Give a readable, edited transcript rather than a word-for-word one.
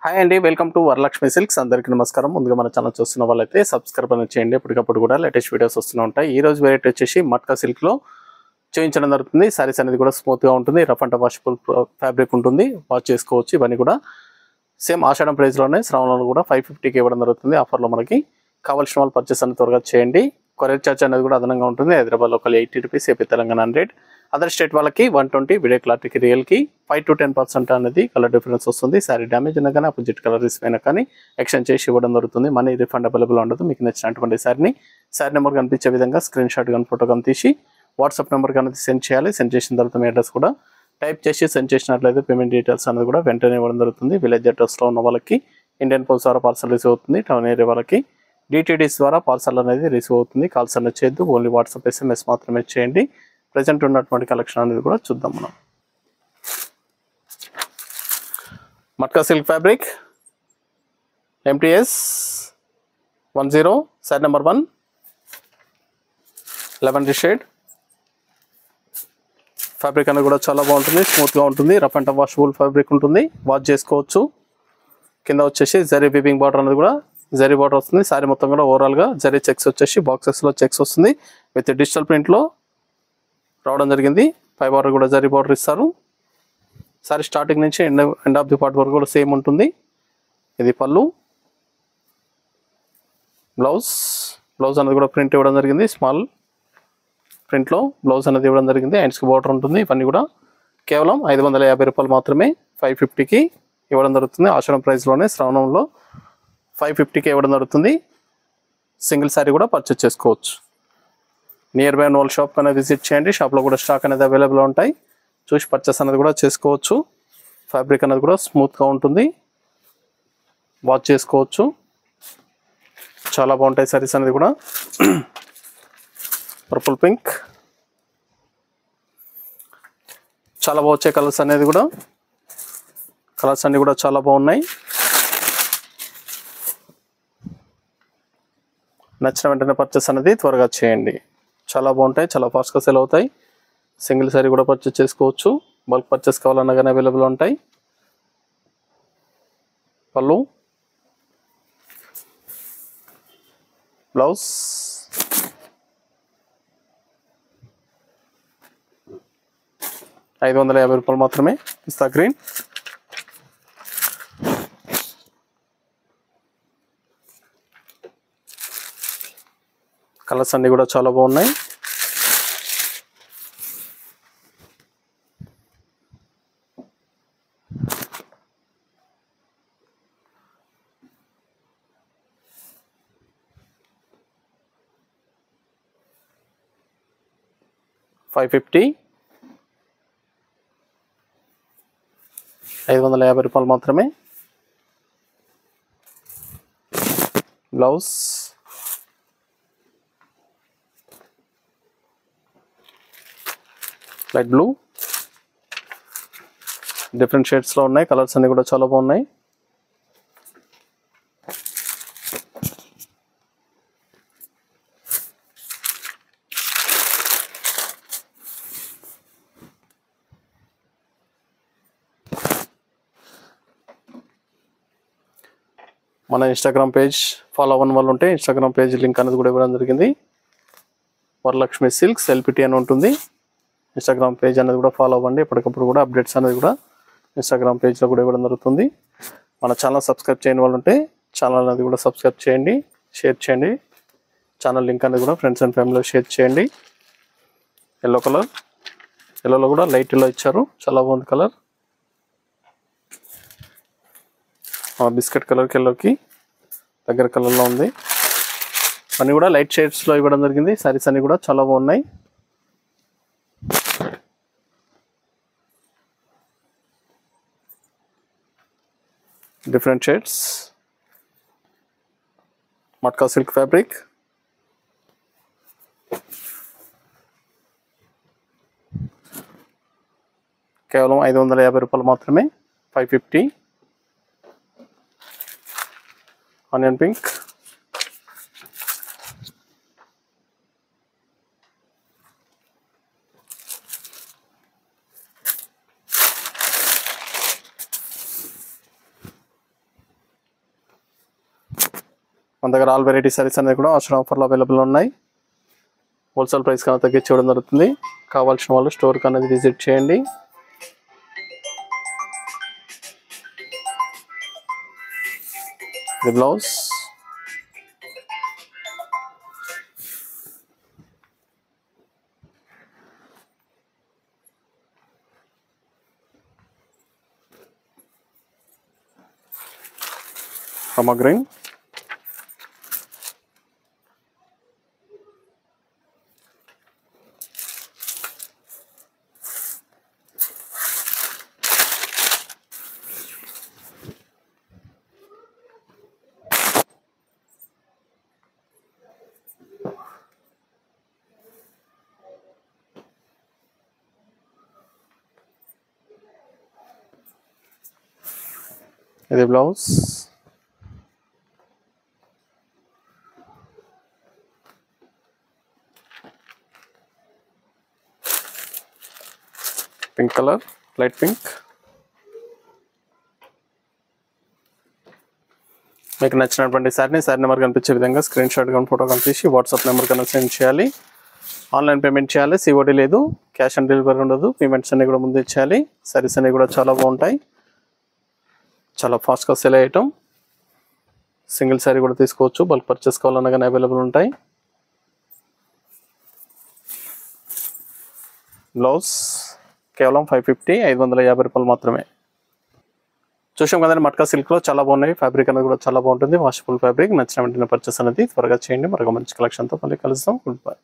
Hi అండి, welcome to Varalakshmi silks. అందరికీ నమస్కారం. ముందుగా మన ఛానల్ చూస్తున్న వాళ్ళైతే సబ్స్క్రైబ్ అనేది చేయండి. ఎప్పటికప్పుడు కూడా లేటెస్ట్ వీడియోస్ వస్తూనే ఉంటాయి. ఈ రోజు వెరైటీ వచ్చేసి మట్కా సిల్క్ లో చేయించడం జరుగుతుంది. సారీస్ అనేది కూడా స్మూత్ గా ఉంటుంది. రఫ్ అండ్ వాషబుల్ ఫ్యాబ్రిక్ ఉంటుంది. వాష్ చేసుకోవచ్చు. ఇవన్నీ కూడా సేమ్ ఆషాఢం ప్రైస్ లోనే శ్రావణంలో కూడా 550కి ఇవ్వడం జరుగుతుంది. ఆఫర్ లో మనకి కావాల్సిన వాళ్ళు పర్చేస్ అనేది త్వరగా చేయండి. కొరియర్ చార్జ్ అనేది కూడా అదనంగా ఉంటుంది. Hyderabad local 80 rupees, AP Telangana 100, other state వాళ్ళకి 120, వీడియో క్లారిటీకి రియల్కి 5 to 10% అనేది కలర్ డిఫరెన్స్ వస్తుంది. సారీ డ్యామేజ్ అయినా కానీ అపోజిట్ కలర్ రిస్క్ అయినా కానీ ఎక్స్చేంజ్ చేసి ఇవ్వడం జరుగుతుంది. మనీ రిఫండ్ అవైలబుల్ ఉండదు. మీకు నచ్చినటువంటి సారీ నెంబర్ కనిపించే విధంగా స్క్రీన్ షాట్ కానీ ఫోటో కానీ తీసి వాట్సాప్ నెంబర్ కానీ సెండ్ చేయాలి. సెండ్ చేసిన తర్వాత మీ అడ్రస్ కూడా టైప్ చేసి సెండ్ చేసినట్లయితే పేమెంట్ డీటెయిల్స్ అనేది కూడా వెంటనే ఇవ్వడం జరుగుతుంది. విలేజ్ అడ్రస్లో ఉన్న వాళ్ళకి ఇండియన్ పోస్ట్ ద్వారా పార్సల్ రిసీవ్ అవుతుంది. టౌన్ ఏరియా వాళ్ళకి డిటిడిస్ ద్వారా పార్సల్ అనేది రిసీవ్ అవుతుంది. కాల్స్ అనేది చేయొద్దు. ఓన్లీ వాట్సాప్ SMS మాత్రమే చేయండి. ప్రజెంట్ ఉన్నటువంటి కలెక్షన్ అనేది కూడా చూద్దాం. మనం matka silk fabric MTS 10 side number 1 lavender shade fabric అనేది కూడా చాలా బాగుంటుంది. స్మూత్గా ఉంటుంది. రఫ్ అండ్ వాషబుల్ ఫ్యాబ్రిక్ ఉంటుంది. వాష్ చేసుకోవచ్చు. కింద వచ్చేసి జరీ వీవింగ్ బార్డర్ అనేది కూడా జరీ బార్డర్ వస్తుంది. సారీ మొత్తం కూడా ఓవరాల్గా జరీ చెక్స్ వచ్చేసి బాక్సెస్లో చెక్స్ వస్తుంది. విత్ డిజిటల్ ప్రింట్లో రావడం జరిగింది. పై బార్డర్ కూడా జరీ బార్డర్ ఇస్తారు. సారీ స్టార్టింగ్ నుంచి ఎండ్ ఆఫ్ ది పార్ట్ వరకు కూడా సేమ్ ఉంటుంది. ఇది పళ్ళు. బ్లౌజ్ అనేది కూడా ప్రింట్ ఇవ్వడం జరిగింది. స్మాల్ ప్రింట్లో బ్లౌజ్ అనేది ఇవ్వడం జరిగింది. హ్యాండ్స్కి బార్డర్ ఉంటుంది. ఇవన్నీ కూడా కేవలం 550 రూపాయలు మాత్రమే 550కి ఇవ్వడం జరుగుతుంది. ఆషాఢం ప్రైస్లోనే శ్రావణంలో 550కి ఇవ్వడం జరుగుతుంది. సింగిల్ శారీ కూడా పర్చేస్ చేసుకోవచ్చు. నియర్ బై నోల్ షాప్ అనేది విజిట్ చేయండి. షాప్లో కూడా స్టాక్ అనేది అవైలబుల్ ఉంటాయి. చూసి పర్చేస్ అనేది కూడా చేసుకోవచ్చు. ఫ్యాబ్రిక్ అనేది కూడా స్మూత్గా ఉంటుంది. వాష్ చేసుకోవచ్చు. చాలా బాగుంటాయి సారీస్ అనేది కూడా. పర్పుల్ పింక్ చాలా బాగుంటాయి. కలర్స్ అనేది కూడా కలర్స్ అన్ని కూడా చాలా బాగున్నాయి. నచ్చిన వెంటనే పర్చేస్ అనేది త్వరగా చేయండి. చాలా బాగుంటాయి. చాలా ఫాస్ట్గా సెల్ అవుతాయి. సింగిల్ సారీ కూడా పర్చేస్ చేసుకోవచ్చు. బల్క్ పర్చేస్ కావాలన్నా కానీ అవైలబుల్ ఉంటాయి. పళ్ళు, బ్లౌజ్, ₹550 మాత్రమే. పిస్తా గ్రీన్, కలర్స్ అన్ని కూడా చాలా బాగున్నాయి. ₹550 మాత్రమే. బ్లౌజ్, లైట్ బ్లూ, డిఫరెంట్ షేడ్స్లో ఉన్నాయి. కలర్స్ అన్ని కూడా చాలా బాగున్నాయి. మన ఇన్స్టాగ్రామ్ పేజ్ ఫాలో అవ్వని వాళ్ళు ఉంటే ఇన్స్టాగ్రామ్ పేజ్ లింక్ అనేది కూడా ఇవ్వడం జరిగింది. వరలక్ష్మి సిల్క్స్ LPT అని ఉంటుంది. ఇన్స్టాగ్రామ్ పేజ్ అనేది కూడా ఫాలో అవ్వండి. ఎప్పటికప్పుడు కూడా అప్డేట్స్ అనేది కూడా ఇన్స్టాగ్రామ్ పేజ్లో కూడా ఇవ్వడం జరుగుతుంది. మన ఛానల్ సబ్స్క్రైబ్ చేయని వాళ్ళు ఉంటే ఛానల్ అనేది కూడా సబ్స్క్రైబ్ చేయండి, షేర్ చేయండి. ఛానల్ లింక్ అనేది కూడా ఫ్రెండ్స్ అండ్ ఫ్యామిలీలో షేర్ చేయండి. ఎల్లో కలర్, ఎల్లోలో కూడా లైట్ ఎల్లో ఇచ్చారు. చాలా బాగుంది కలర్. బిస్కెట్ కలర్కి ఎల్లోకి దగ్గర కలర్లో ఉంది. అన్నీ కూడా లైట్ షేడ్స్లో ఇవ్వడం జరిగింది. సారీస్ అన్నీ కూడా చాలా బాగున్నాయి. Different shades, matka silk fabric. కేవలం ₹550 మాత్రమే. 550. ఆనియన్ పింక్, మన దగ్గర ఆల్ వెరైటీ సారీస్ అనేది కూడా ఆషాఢం ఆఫర్లో అవైలబుల్ ఉన్నాయి. హోల్సేల్ ప్రైస్ కన్నా తగ్గించి ఇవ్వడం జరుగుతుంది. కావాల్సిన వాళ్ళు స్టోర్కి అనేది విజిట్ చేయండి. ఇది బ్లౌజ్, గ్రీన్, ఇది blouse, pink colour, light pink. మీకు నచ్చినటువంటి శారీ నెంబర్ కనిపించే విధంగా స్క్రీన్ షాట్ కానీ ఫోటో కనిపించి వాట్సాప్ నెంబర్ కన్నా సెండ్ చేయాలి. ఆన్లైన్ పేమెంట్ చేయాలి, సిఓడి లేదు, క్యాష్ ఆన్ డెలివరీ ఉండదు. పేమెంట్స్ అన్ని కూడా ముందు ఇచ్చేయాలి. సారీస్ అన్ని కూడా చాలా బాగుంటాయి, చాలా ఫాస్ట్గా సెల్ అయ్యటం. సింగిల్ శారీ కూడా తీసుకోవచ్చు, బల్క్ పర్చేస్ కావాలన్నా కానీ అవైలబుల్ ఉంటాయి. బ్లౌజ్ కేవలం 550, 550 రూపాయలు మాత్రమే. చూసాం కదండి, మట్కా సిల్క్లో చాలా బాగున్నాయి. ఫ్యాబ్రిక్ అనేది కూడా చాలా బాగుంటుంది, వాషబుల్ ఫ్యాబ్రిక్. నచ్చిన వెంటనే పర్చేస్ అనేది త్వరగా చేయండి. మరొక మంచి కలెక్షన్తో మళ్ళీ కలుస్తాం. Good bye.